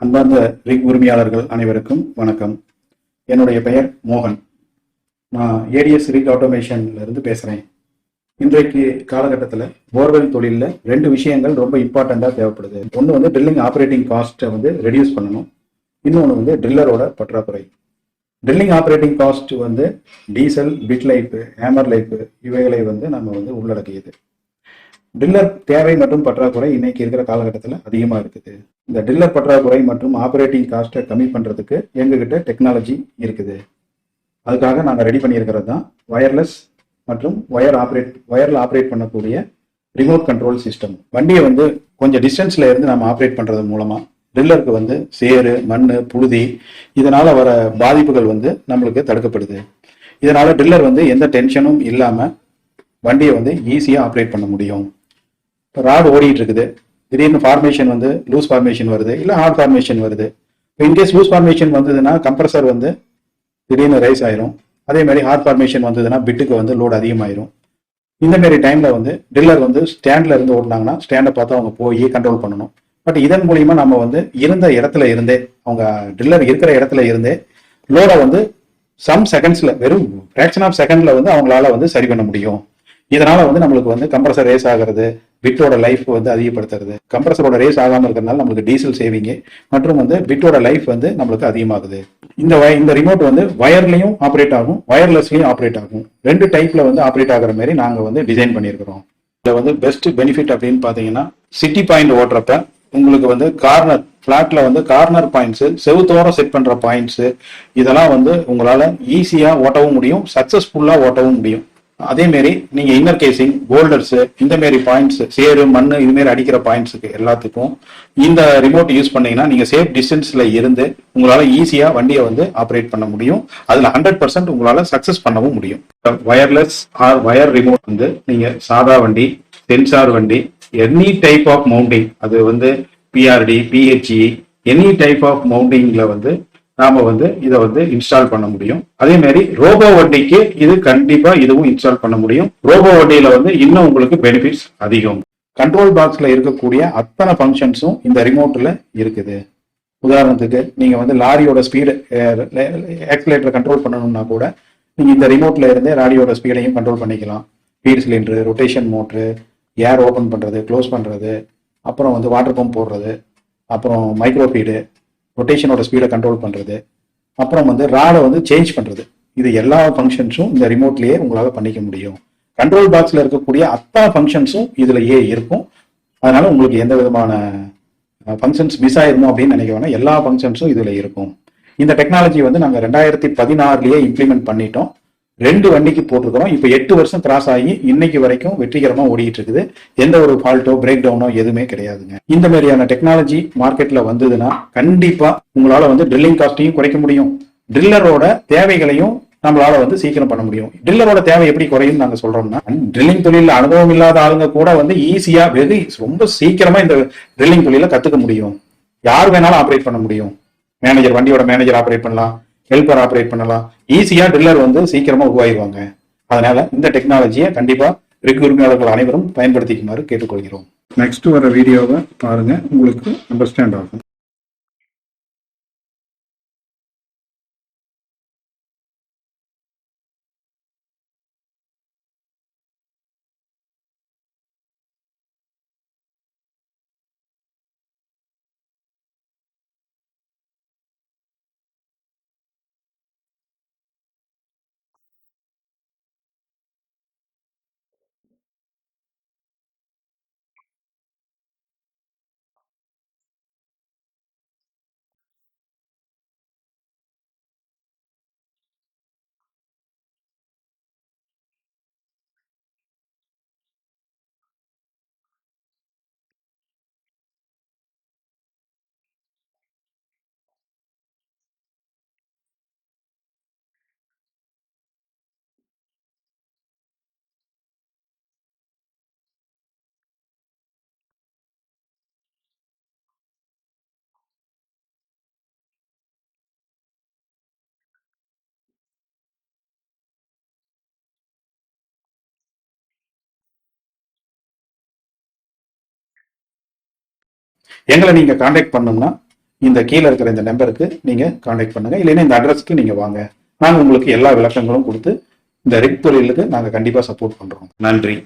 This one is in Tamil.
அன்பார்ந்த ரிக் உரிமையாளர்கள் அனைவருக்கும் வணக்கம். என்னுடைய பெயர் மோகன். நான் ஏடிஎஸ் ரிக் ஆட்டோமேஷன்ல இருந்து பேசுறேன். இன்றைக்கு காலகட்டத்தில் போர்வெல் தொழிலில் ரெண்டு விஷயங்கள் ரொம்ப இம்பார்ட்டண்ட்டாக தேவைப்படுது. ஒன்று வந்து ட்ரில்லிங் ஆப்ரேட்டிங் காஸ்ட்டை வந்து ரெடியூஸ் பண்ணணும். இன்னொன்று வந்து ட்ரில்லரோட பற்றாக்குறை. ட்ரில்லிங் ஆப்ரேட்டிங் காஸ்ட் வந்து diesel, bit life, hammer life இவைகளை வந்து நம்ம வந்து உள்ளடக்கியது. ட்ரில்லர் தேவை மற்றும் பற்றாக்குறை இன்னைக்கு இருக்கிற காலகட்டத்தில் அதிகமாக இருக்குது. இந்த ட்ரில்லர் பற்றாக்குறை மற்றும் ஆப்ரேட்டிங் காஸ்ட்டை கம்மி பண்ணுறதுக்கு எங்ககிட்ட டெக்னாலஜி இருக்குது. அதுக்காக நாங்கள் ரெடி பண்ணியிருக்கிறது தான் வயர்லெஸ் மற்றும் வயரில் ஆப்ரேட் பண்ணக்கூடிய ரிமோட் கண்ட்ரோல் சிஸ்டம். வண்டியை வந்து கொஞ்சம் டிஸ்டன்ஸில் இருந்து நம்ம ஆப்ரேட் பண்ணுறது மூலமாக ட்ரில்லருக்கு வந்து சேறு, மண், புழுதி இதனால் வர பாதிப்புகள் வந்து நம்மளுக்கு தடுக்கப்படுது. இதனால் ட்ரில்லர் வந்து எந்த டென்ஷனும் இல்லாமல் வண்டியை வந்து ஈஸியாக ஆப்ரேட் பண்ண முடியும். ராடு ஓடிட்டு இருக்குது, திடீர்னு ஃபார்மேஷன் வந்து லூஸ் ஃபார்மேஷன் வருது, இல்லை ஹார்ட் ஃபார்மேஷன் வருது. இப்போ இன்கேஸ் லூஸ் ஃபார்மேஷன் வந்ததுன்னா கம்ப்ரஸர் வந்து திடீர்னு ரைஸ் ஆயிரும். அதே மாதிரி ஹார்ட் ஃபார்மேஷன் வந்ததுன்னா பிட்டுக்கு வந்து லோடு அதிகமாயிரும். இந்த மாதிரி டைம்ல வந்து ட்ரில்லர் வந்து ஸ்டாண்ட்ல இருந்து ஓடினாங்கன்னா ஸ்டாண்டை பார்த்து அவங்க போய் கண்ட்ரோல் பண்ணணும். பட் இதன் மூலியமா நம்ம வந்து இருந்த இடத்துல இருந்தே, அவங்க ட்ரில்லர் இருக்கிற இடத்துல இருந்தே லோடை வந்து சம் செகண்ட்ஸ்ல, வெறும் ஃபிராக்ஷன் ஆஃப் செகண்ட்ல வந்து அவங்களால வந்து சரி பண்ண முடியும். இதனால வந்து நம்மளுக்கு வந்து கம்ப்ரஸர் ரேஸ் ஆகிறது, பிட்டோட லைஃப் வந்து அதிகப்படுத்துறது. கம்ப்ரஸரோட ரேஸ் ஆகாமல் இருக்கிறதுனால நம்மளுக்கு டீசல் சேவிங்கு மற்றும் வந்து பிட்டோட லைஃப் வந்து நம்மளுக்கு அதிகமாகுது. இந்த ரிமோட் வந்து வயர்லையும் ஆப்ரேட் ஆகும், வயர்லெஸ்லையும் ஆப்ரேட் ஆகும். ரெண்டு டைப்ல வந்து ஆப்ரேட் ஆகிற மாதிரி நாங்கள் வந்து டிசைன் பண்ணியிருக்கிறோம். இதில் வந்து பெஸ்ட் பெனிஃபிட் அப்படின்னு பார்த்தீங்கன்னா, சிட்டி பாயிண்ட் ஓட்டுறப்ப உங்களுக்கு வந்து கார்னர் பிளாட்ல வந்து கார்னர் பாயிண்ட்ஸு, செவுத்தோரம் செட் பண்ற பாயிண்ட்ஸு இதெல்லாம் வந்து உங்களால ஈஸியா ஓட்டவும் முடியும், சக்சஸ்ஃபுல்லா ஓட்டவும் முடியும். அதே மாதிரி நீங்க இன்னர் கேசிங், போல்டர்ஸ், இந்த மாதிரி பாயிண்ட்ஸ், சேரு, மண் இது மாதிரி அடிக்கிற பாயிண்ட்ஸுக்கு எல்லாத்துக்கும் இந்த ரிமோட் யூஸ் பண்ணீங்கன்னா நீங்க சேஃப் டிஸ்டன்ஸ்ல இருந்து உங்களால ஈஸியா வண்டியை வந்து ஆப்ரேட் பண்ண முடியும். அதுல 100% உங்களால சக்சஸ் பண்ணவும் முடியும். வயர்லெஸ் ஆர் வயர் ரிமோட் வந்து நீங்க சாதா வண்டி, சென்சார் வண்டி, எனி டைப் ஆஃப் மவுண்டிங், அது வந்து PRT, PHE, any type of மவுண்டிங்ல வந்து நாம வந்து இதை வந்து இன்ஸ்டால் பண்ண முடியும். அதே மாதிரி ரோபோ வண்டிக்கு இது கண்டிப்பா இதுவும் இன்ஸ்டால் பண்ண முடியும். ரோபோ வண்டியில வந்து இன்னும் உங்களுக்கு பெனிஃபிட்ஸ் அதிகம். கண்ட்ரோல் பாக்ஸ்ல இருக்கக்கூடிய அத்தனை ஃபங்க்ஷன்ஸும் இந்த ரிமோட்ல இருக்குது. உதாரணத்துக்கு நீங்க வந்து லாரியோட ஸ்பீடு, ஆக்சிலேட்டரை கண்ட்ரோல் பண்ணணும்னா கூட நீங்க இந்த ரிமோட்ல இருந்தே லாரியோட ஸ்பீடையும் கண்ட்ரோல் பண்ணிக்கலாம். ஸ்பீட் சிலிண்டரு, ரொட்டேஷன் மோட்ரு, ஏர் ஓப்பன் பண்றது, க்ளோஸ் பண்றது, அப்புறம் வந்து வாட்டர் பம்ப் போடுறது, அப்புறம் மைக்ரோ ஃபீடு, ரொட்டேஷனோட ஸ்பீடை கண்ட்ரோல் பண்ணுறது, அப்புறம் வந்து ராடை வந்து சேஞ்ச் பண்ணுறது. இது எல்லா ஃபங்க்ஷன்ஸும் இந்த ரிமோட்லேயே உங்களால் பண்ணிக்க முடியும். கண்ட்ரோல் பாக்ஸில் இருக்கக்கூடிய அத்தனை ஃபங்க்ஷன்ஸும் இதுலயே இருக்கும். அதனால உங்களுக்கு எந்த விதமான ஃபங்க்ஷன்ஸ் மிஸ் ஆயிருமோ அப்படின்னு நினைக்க வேணாம், எல்லா ஃபங்க்ஷன்ஸும் இதில் இருக்கும். இந்த டெக்னாலஜி வந்து நாங்கள் 2016 இம்ப்ளிமெண்ட் பண்ணிட்டோம். 2 வண்டிக்கு போட்டிருக்கிறோம். இப்போ 8 வருஷம் கிராஸ் ஆகி இன்னைக்கு வரைக்கும் வெற்றிகரமா ஓடிட்டு இருக்குது. எந்த ஒரு ஃபால்ட்டோ பிரேக் டவுனோ எதுவுமே கிடையாதுங்க. இந்த மாதிரியான டெக்னாலஜி மார்க்கெட்ல வந்ததுன்னா கண்டிப்பா உங்களால வந்து ட்ரில்லிங் காஸ்ட்டையும் குறைக்க முடியும், ட்ரில்லரோட தேவைகளையும் நம்மளால வந்து சீக்கிரம் பண்ண முடியும். ட்ரில்லரோட தேவை எப்படி குறையும் நாங்க சொல்றோம்னா, ட்ரில்லிங் தொழில அனுபவம் இல்லாத ஆளுங்க கூட வந்து ஈஸியா ரொம்ப சீக்கிரமா இந்த ட்ரில்லிங் தொழில கத்துக்க முடியும். யார் வேணாலும் ஆப்ரேட் பண்ண முடியும். மேனேஜர், வண்டியோட மேனேஜர் ஆப்ரேட் பண்ணலாம், ஹெல்பர் ஆப்ரேட் பண்ணலாம். ஈஸியா ட்ரில்லர் வந்து சீக்கிரமா உருவாயிருவாங்க. அதனால இந்த டெக்னாலஜியை கண்டிப்பா ரிக் உரிமையாளர்கள் அனைவரும் பயன்படுத்திக்குமாறு கேட்டுக்கொள்கிறோம். நெக்ஸ்ட் வர வீடியோவை பாருங்க, உங்களுக்கு அண்டர்ஸ்டாண்ட் ஆகும். எங்களை நீங்க கான்டாக்ட் பண்ணணும்னா இந்த கீழே இருக்கிற இந்த நம்பருக்கு நீங்கள் காண்டாக்ட் பண்ணுங்கள். இல்லைன்னா இந்த அட்ரஸ்க்கு நீங்கள் வாங்க. நாங்கள் உங்களுக்கு எல்லா விளக்கங்களும் கொடுத்து இந்த ரிக் தொழிலுக்கு நாங்கள் கண்டிப்பாக சப்போர்ட் பண்ணுறோம். நன்றி.